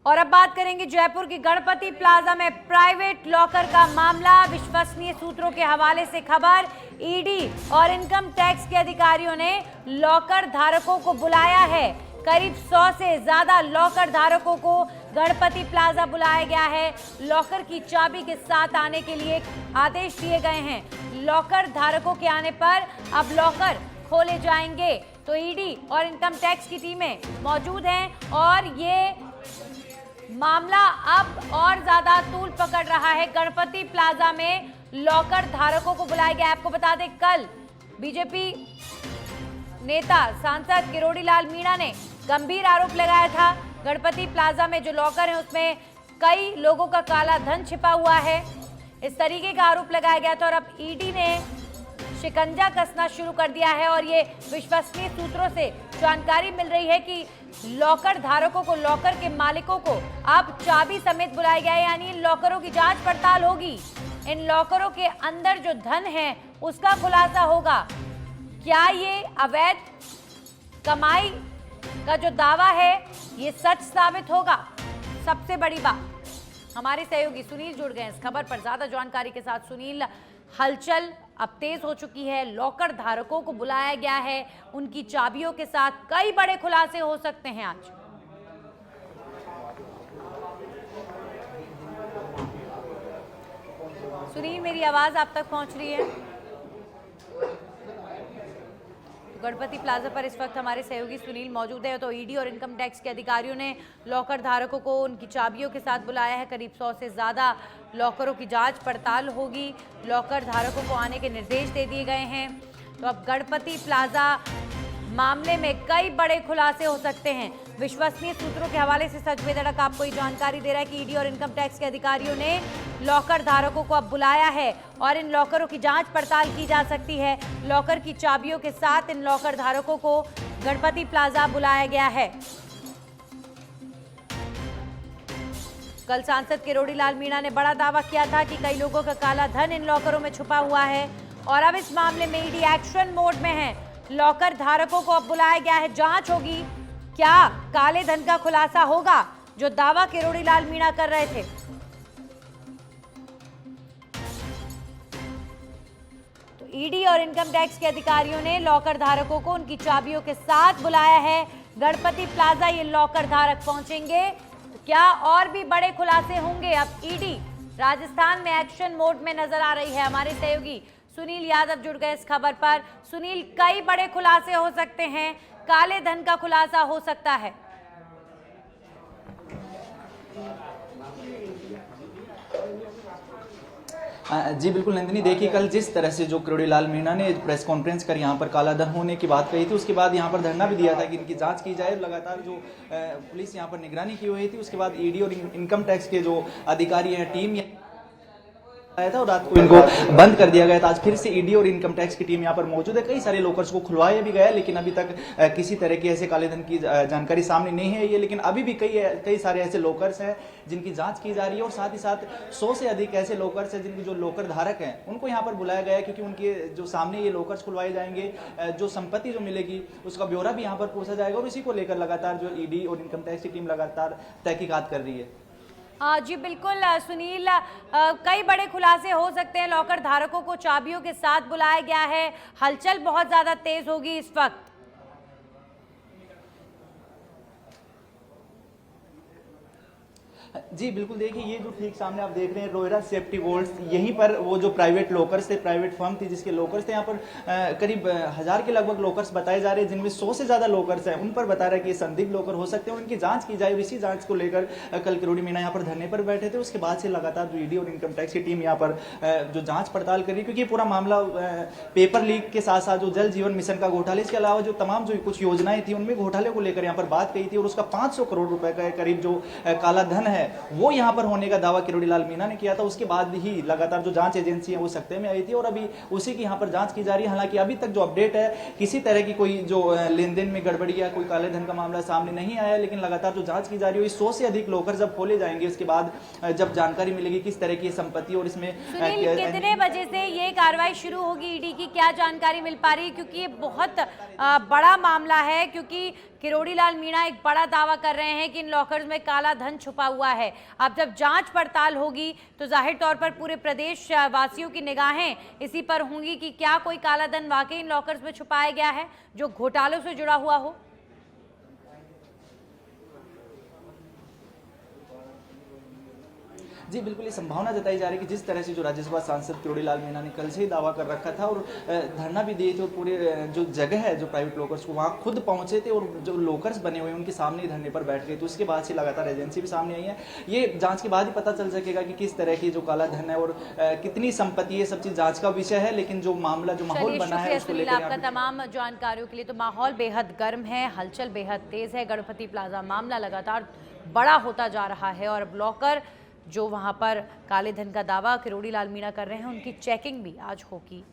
और अब बात करेंगे जयपुर की गणपति प्लाजा में प्राइवेट लॉकर का मामला। विश्वसनीय सूत्रों के हवाले से खबर, ईडी और इनकम टैक्स के अधिकारियों ने लॉकर धारकों को बुलाया है। करीब 100 से ज्यादा लॉकर धारकों को गणपति प्लाजा बुलाया गया है। लॉकर की चाबी के साथ आने के लिए आदेश दिए गए हैं। लॉकर धारकों के आने पर अब लॉकर खोले जाएंगे। तो ईडी और इनकम टैक्स की टीमें मौजूद हैं और ये मामला अब और ज्यादा तूल पकड़ रहा है। गणपति प्लाजा में लॉकर धारकों को बुलाया गया। आपको बता दें, कल बीजेपी नेता सांसद किरोड़ी लाल मीणा ने गंभीर आरोप लगाया था। गणपति प्लाजा में जो लॉकर है उसमें कई लोगों का काला धन छिपा हुआ है, इस तरीके का आरोप लगाया गया था। और अब ईडी ने शिकंजा कसना शुरू कर दिया है और ये विश्वसनीय सूत्रों से जानकारी मिल रही है कि लॉकर धारकों को, लॉकर के मालिकों को अब चाबी समेत बुलाया गया है। यानी इन लॉकरों की जांच पड़ताल होगी। इन लॉकरों के अंदर जो धन है उसका खुलासा होगा। क्या ये अवैध कमाई का जो दावा है ये सच साबित होगा? सबसे बड़ी बात, हमारे सहयोगी सुनील जुड़ गए इस खबर पर ज्यादा जानकारी के साथ। सुनील, हलचल अब तेज हो चुकी है, लॉकर धारकों को बुलाया गया है, उनकी चाबियों के साथ कई बड़े खुलासे हो सकते हैं आज। सुनील, मेरी आवाज आप तक पहुंच रही है? गणपति प्लाजा पर इस वक्त हमारे सहयोगी सुनील मौजूद है। तो ईडी और इनकम टैक्स के अधिकारियों ने लॉकर धारकों को उनकी चाबियों के साथ बुलाया है। करीब 100 से ज़्यादा लॉकरों की जांच पड़ताल होगी। लॉकर धारकों को आने के निर्देश दे दिए गए हैं। तो अब गणपति प्लाजा मामले में कई बड़े खुलासे हो सकते हैं। विश्वसनीय सूत्रों के हवाले से सच बेधड़क आपको ये जानकारी दे रहा है कि ईडी और इनकम टैक्स के अधिकारियों ने लॉकर धारकों को अब बुलाया है और इन लॉकरों की जांच पड़ताल की जा सकती है। लॉकर की चाबियों के साथ इन लॉकर धारकों को गणपति प्लाजा बुलाया गया है। कल सांसद किरोड़ी लाल मीणा ने बड़ा दावा किया था कि कई लोगों का काला धन इन लॉकरों में छुपा हुआ है और अब इस मामले में ईडी एक्शन मोड में है। लॉकर धारकों को अब बुलाया गया है, जांच होगी। क्या काले धन का खुलासा होगा जो दावा किरोड़ी लाल मीणा कर रहे थे? तो ईडी और इनकम टैक्स के अधिकारियों ने लॉकर धारकों को उनकी चाबियों के साथ बुलाया है। गणपति प्लाजा ये लॉकर धारक पहुंचेंगे। तो क्या और भी बड़े खुलासे होंगे? अब ईडी राजस्थान में एक्शन मोड में नजर आ रही है। हमारे सहयोगी सुनील यादव जुड़ गए इस खबर पर। सुनील, कई बड़े खुलासे हो सकते हैं, काले धन का खुलासा हो सकता है। जी बिल्कुल नंदिनी, देखिए कल जिस तरह से जो किरोड़ी लाल मीणा ने प्रेस कॉन्फ्रेंस कर यहाँ पर काला धन होने की बात कही थी, उसके बाद यहाँ पर धरना भी दिया था कि इनकी जांच की जाए। लगातार जो पुलिस यहाँ पर निगरानी की हुई थी, उसके बाद ईडी और इनकम टैक्स के जो अधिकारी हैं, टीम आया था और रात को इनको बंद कर दिया गया था। आज फिर से ईडी और इनकम टैक्स की टीम यहाँ पर मौजूद है। कई सारे लॉकर्स को खुलवाया भी गया, लेकिन अभी तक किसी तरह की ऐसे काले धन की जानकारी सामने नहीं है ये। लेकिन अभी भी कई सारे ऐसे लॉकर्स हैं जिनकी जांच की जा रही है और साथ ही साथ 100 से अधिक ऐसे लॉकर्स हैं जिनके जो लॉकर धारक हैं उनको यहाँ पर बुलाया गया है, क्योंकि उनके जो सामने ये लॉकर्स खुलवाए जाएंगे, जो संपत्ति जो मिलेगी उसका ब्यौरा भी यहाँ पर पूछा जाएगा और इसी को लेकर लगातार जो ईडी और इनकम टैक्स की टीम लगातार तहकीकात कर रही है। जी बिल्कुल सुनील, कई बड़े खुलासे हो सकते हैं। लॉकर धारकों को चाबियों के साथ बुलाया गया है। हलचल बहुत ज्यादा तेज होगी इस वक्त। जी बिल्कुल, देखिए ये जो ठीक सामने आप देख रहे हैं रोयरा सेफ्टी वॉल्स, यहीं पर वो जो प्राइवेट लॉकर्स थे, प्राइवेट फर्म थी जिसके लॉकर्स थे, यहाँ पर करीब 1000 के लगभग लॉकर्स बताए जा रहे हैं, जिनमें 100 से ज़्यादा लॉकर्स हैं। उन पर बता रहा है कि ये संदिग्ध लॉकर हो सकते हैं और उनकी जांच की जाए। और इसी जांच को लेकर कल किरोड़ी मीणा यहाँ पर धरने पर बैठे थे। उसके बाद से लगातार जो ईडी और इनकम टैक्स की टीम यहाँ पर जो जाँच पड़ताल कर रही है, क्योंकि पूरा मामला पेपर लीक के साथ साथ जो जल जीवन मिशन का घोटाले, इसके अलावा जो तमाम जो कुछ योजनाएं थी उनमें घोटाले को लेकर यहाँ पर बात कही थी और उसका 500 करोड़ रुपए का करीब जो काला धन है है वो यहाँ पर होने का दावा किरोड़ी लाल मीणा ने किया था। उसके बाद ही लगातार जो जांच एजेंसी है वो सख्ते में आई थी और अभी उसी की यहाँ पर जांच की जा रही है। हालांकि अभी तक जो अपडेट है किसी तरह की कोई जो लेन देन में गड़बड़ी या कोई काले धन का मामला सामने नहीं आया, लेकिन लगातार जो जांच की जा रही है 100 से अधिक लॉकर जब खोले जाएंगे उसके बाद जब जानकारी मिलेगी किस तरह की संपत्ति और इसमें कितने बजे से ये कार्रवाई शुरू होगी ईडी की, क्या जानकारी मिल पा रही है? क्योंकि ये बहुत बड़ा मामला है, क्योंकि किरोड़ी लाल मीणा एक बड़ा दावा कर रहे हैं कि इन लॉकर्स में काला धन छुपा हुआ है। अब जब जांच पड़ताल होगी तो जाहिर तौर पर पूरे प्रदेश वासियों की निगाहें इसी पर होंगी कि क्या कोई काला धन वाकई इन लॉकर्स में छुपाया गया है जो घोटालों से जुड़ा हुआ हो। जी बिल्कुल, ये संभावना जताई जा रही है कि जिस तरह से जो राज्यसभा सांसद किरोड़ी लाल मीणा ने कल से ही दावा कर रखा था और धरना भी दिए थे और पूरे जो जगह है जो प्राइवेट लॉकर्स को वहाँ खुद पहुंचे थे और जो लॉकर्स बने हुए हैं उनके सामने ही धरने पर बैठ गए। तो उसके बाद से लगातार एजेंसी भी सामने आई है। ये जांच के बाद ही पता चल सकेगा कि किस तरह की जो काला धन है और कितनी संपत्ति है, सब चीज जांच का विषय है। लेकिन जो मामला जो माहौल बना है उसको लेकर आपका तमाम जानकारियों के लिए। तो माहौल बेहद गर्म है, हलचल बेहद तेज है। गणपति प्लाजा मामला लगातार बड़ा होता जा रहा है और ब्लॉकर जो वहां पर काले धन का दावा किरोड़ी लाल मीणा कर रहे हैं उनकी चेकिंग भी आज होगी।